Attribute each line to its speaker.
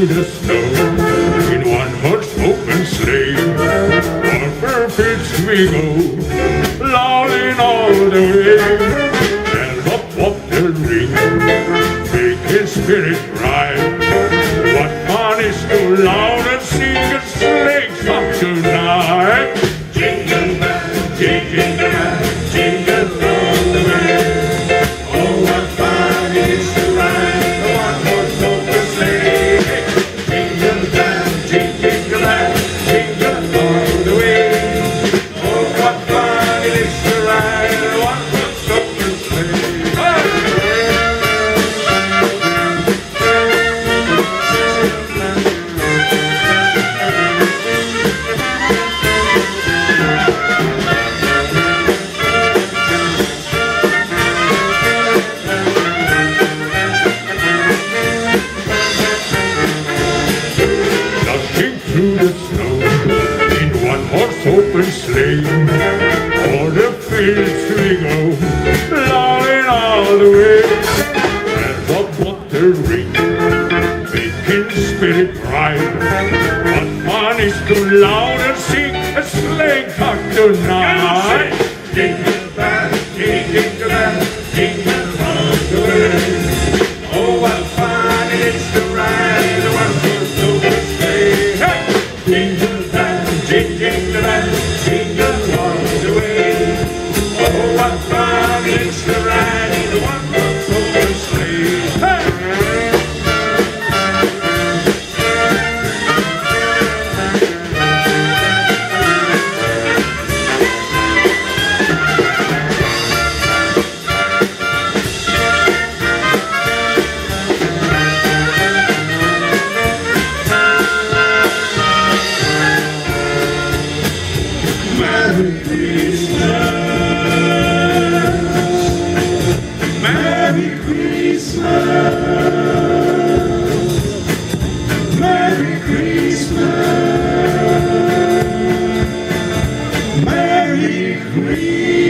Speaker 1: through the snow in one horse open sleigh. Over fields we go, lolling all the way. Bells of bobtail ring, making spirit ride. What fun is to loud and sing a sleigh song tonight. Jingle bell, jingle bell, jingle all the way. Oh, what fun it is to ride a one-horse open sleigh. Jingle bell, jingle bell, jingle all the way. Oh, what fun it is to ride a one-horse open sleigh. Dashing through the snow in one horse open sleigh. All the fields we go, lolling all the way. Bells of bobtail ring, making spirit bright. What fun is to loud and sing a sleigh song tonight. Jingle bell, jingle bell, jingle all the way. Oh, what fun it is to ride a one-horse open sleigh. Hey! Jingle bell, jingle bell, jingle all the way. Oh, what fun it is to ride a one-horse open sleigh. Hey! Merry Christmas, Merry Christmas, Merry Christmas, Merry Christmas.